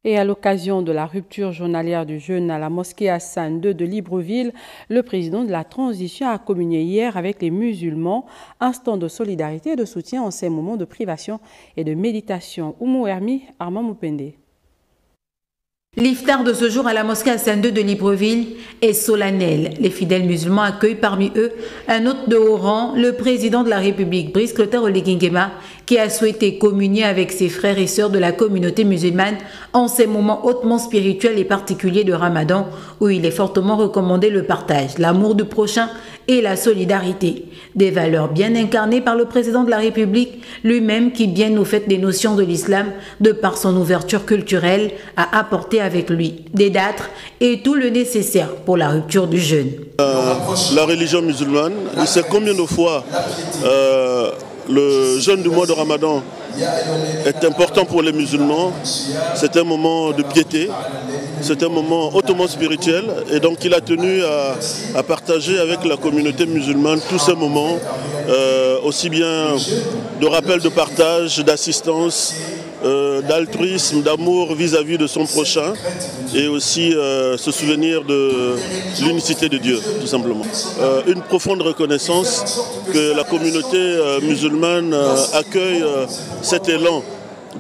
Et à l'occasion de la rupture journalière du jeûne à la mosquée Hassan II de Libreville, le président de la transition a communié hier avec les musulmans, instant de solidarité et de soutien en ces moments de privation et de méditation. Oumou Hermi, Armand Moupende. L'iftar de ce jour à la mosquée Hassan II de Libreville est solennel. Les fidèles musulmans accueillent parmi eux un hôte de haut rang, le président de la République, Brice Clotaire Oligui-Nguema, qui a souhaité communier avec ses frères et sœurs de la communauté musulmane en ces moments hautement spirituels et particuliers de Ramadan, où il est fortement recommandé le partage, l'amour du prochain et la solidarité. Des valeurs bien incarnées par le président de la République, lui-même qui bien nous fait des notions de l'islam de par son ouverture culturelle, a apporté avec lui des dates et tout le nécessaire pour la rupture du jeûne. La religion musulmane, il sait combien de fois le jeûne du mois de Ramadan est important pour les musulmans. C'est un moment de piété, c'est un moment hautement spirituel et donc il a tenu à partager avec la communauté musulmane tous ces moments, aussi bien de rappel de partage, d'assistance, d'altruisme, d'amour vis-à-vis de son prochain et aussi se souvenir de l'unicité de Dieu, tout simplement. Une profonde reconnaissance que la communauté musulmane accueille cet élan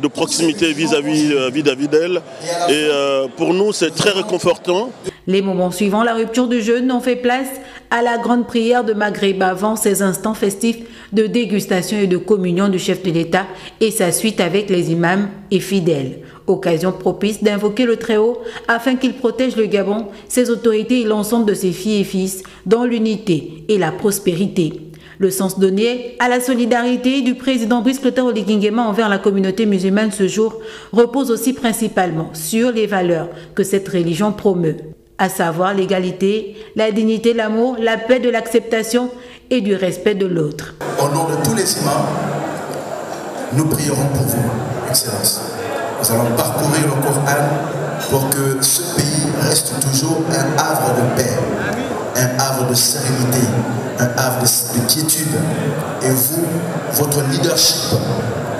de proximité vis-à-vis d'elle et pour nous c'est très réconfortant. Les moments suivants la rupture du jeûne ont fait place à la grande prière de Maghreb avant ces instants festifs de dégustation et de communion du chef de l'État et sa suite avec les imams et fidèles. Occasion propice d'invoquer le Très-Haut afin qu'il protège le Gabon, ses autorités et l'ensemble de ses filles et fils dans l'unité et la prospérité. Le sens donné à la solidarité du président Brice Clotaire Oligui-Nguema envers la communauté musulmane ce jour repose aussi principalement sur les valeurs que cette religion promeut, à savoir l'égalité, la dignité, l'amour, la paix, de l'acceptation et du respect de l'autre. Au nom de tous les imams, nous prierons pour vous, Excellence. Nous allons parcourir le Coran pour que ce pays reste toujours un havre de paix, un havre de sérénité, un havre de quiétude. Et vous, votre leadership,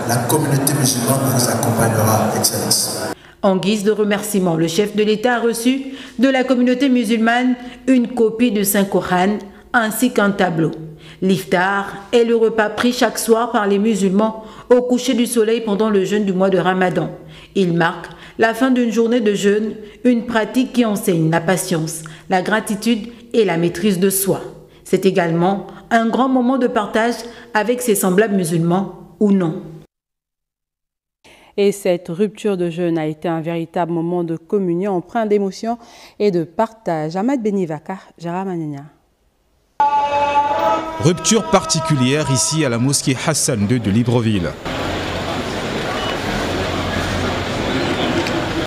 la communauté musulmane vous accompagnera, Excellence. En guise de remerciement, le chef de l'État a reçu de la communauté musulmane une copie du Saint-Coran ainsi qu'un tableau. L'iftar est le repas pris chaque soir par les musulmans au coucher du soleil pendant le jeûne du mois de Ramadan. Il marque la fin d'une journée de jeûne, une pratique qui enseigne la patience, la gratitude et la maîtrise de soi. C'est également un grand moment de partage avec ses semblables musulmans ou non. Et cette rupture de jeûne a été un véritable moment de communion empreint d'émotion et de partage. Ahmad Benivaka, Jara Manenia. Rupture particulière ici à la mosquée Hassan II de Libreville.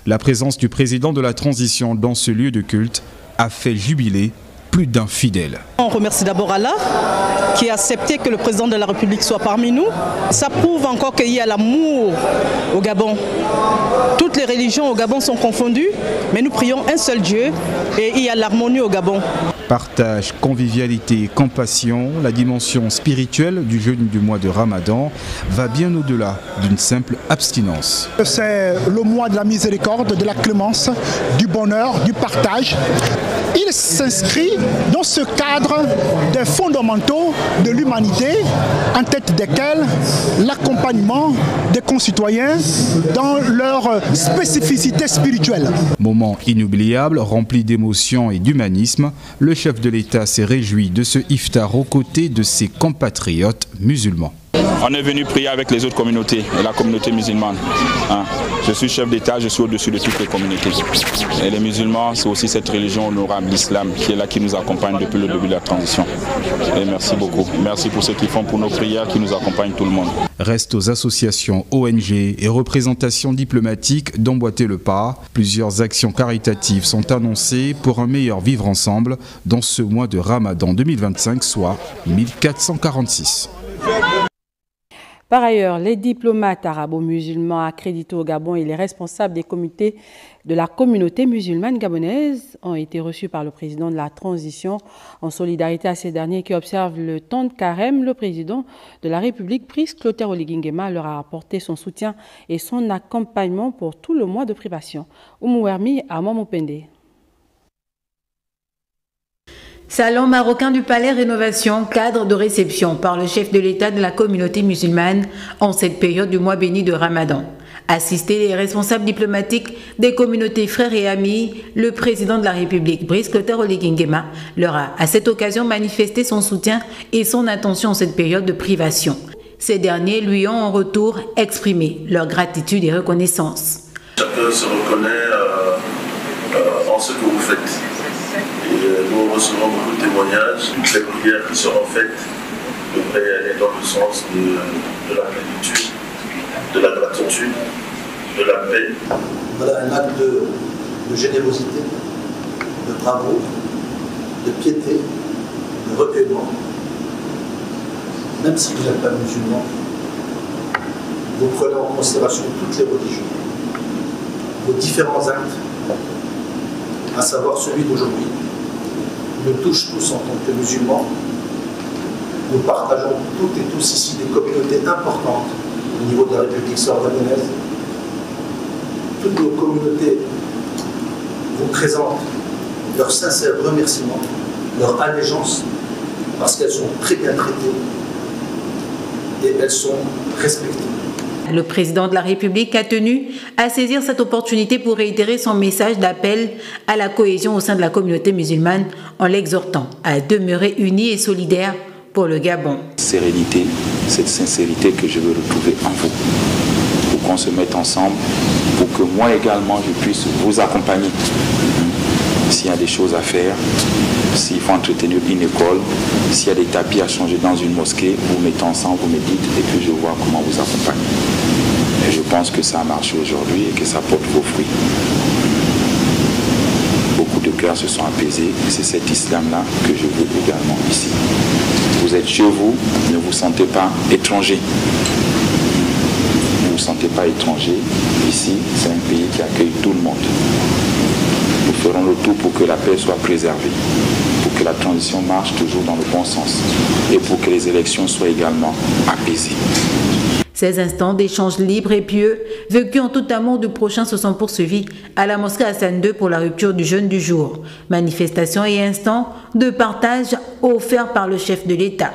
La présence du président de la transition dans ce lieu de culte a fait jubiler plus d'un fidèle. On remercie d'abord Allah qui a accepté que le président de la République soit parmi nous. Ça prouve encore qu'il y a l'amour au Gabon. Toutes les religions au Gabon sont confondues, mais nous prions un seul Dieu et il y a l'harmonie au Gabon. Partage, convivialité et compassion, la dimension spirituelle du jeûne du mois de Ramadan va bien au-delà d'une simple abstinence. C'est le mois de la miséricorde, de la clémence, du bonheur, du partage. Il s'inscrit dans ce cadre des fondamentaux de l'humanité, en tête desquels l'accompagnement des concitoyens dans leur spécificité spirituelle. Moment inoubliable, rempli d'émotion et d'humanisme, le chef de l'État s'est réjoui de ce iftar aux côtés de ses compatriotes musulmans. On est venu prier avec les autres communautés et la communauté musulmane. Je suis chef d'État, je suis au-dessus de toutes les communautés. Et les musulmans, c'est aussi cette religion honorable, l'islam, qui est là, qui nous accompagne depuis le début de la transition. Et merci beaucoup. Merci pour ce qu'ils font pour nos prières, qui nous accompagnent tout le monde. Reste aux associations, ONG et représentations diplomatiques d'emboîter le pas. Plusieurs actions caritatives sont annoncées pour un meilleur vivre ensemble dans ce mois de Ramadan 2025, soit 1446. Par ailleurs, les diplomates arabo-musulmans accrédités au Gabon et les responsables des comités de la communauté musulmane gabonaise ont été reçus par le président de la transition. En solidarité à ces derniers qui observent le temps de carême, le président de la République, Brice Clotaire Oligui Nguema, leur a apporté son soutien et son accompagnement pour tout le mois de privation. Oumouermi à Mamopende. Salon marocain du Palais Rénovation, cadre de réception par le chef de l'État de la communauté musulmane en cette période du mois béni de Ramadan. Assisté les responsables diplomatiques des communautés frères et amis, le président de la République, Brice Clotaire Oligui Nguema, leur a à cette occasion manifesté son soutien et son attention en cette période de privation. Ces derniers lui ont en retour exprimé leur gratitude et reconnaissance. Chacun se reconnaît en ce que vous faites. Et nous recevons beaucoup de témoignages. Toutes les prières qui seront faites devraient aller dans le sens de la plénitude, de la gratitude, de la paix. Voilà un acte de générosité, de bravoure, de piété, de recueillement. Même si vous n'êtes pas musulman, vous prenez en considération toutes les religions, vos différents actes, à savoir celui d'aujourd'hui, nous touche tous en tant que musulmans. Nous partageons toutes et tous ici des communautés importantes au niveau de la République sud-gabonaise. Toutes nos communautés vous présentent leurs sincères remerciements, leur allégeance, parce qu'elles sont très bien traitées et elles sont respectées. Le président de la République a tenu à saisir cette opportunité pour réitérer son message d'appel à la cohésion au sein de la communauté musulmane en l'exhortant à demeurer unis et solidaires pour le Gabon. Sérénité, cette sincérité que je veux retrouver en vous, pour qu'on se mette ensemble, pour que moi également je puisse vous accompagner. S'il y a des choses à faire, s'il faut entretenir une école, s'il y a des tapis à changer dans une mosquée, vous mettez ensemble, vous me dites et puis je vois comment vous accompagner. Et je pense que ça a marché aujourd'hui et que ça porte vos fruits. Beaucoup de cœurs se sont apaisés et c'est cet islam-là que je veux également ici. Vous êtes chez vous, ne vous sentez pas étranger. Ne vous sentez pas étranger. Ici, c'est un pays qui accueille tout le monde. Nous ferons le tout pour que la paix soit préservée, pour que la transition marche toujours dans le bon sens et pour que les élections soient également apaisées. Ces instants d'échange libre et pieux, vécus en tout amour du prochain, se sont poursuivis à la mosquée Hassan II pour la rupture du jeûne du jour. Manifestations et instants de partage offerts par le chef de l'État.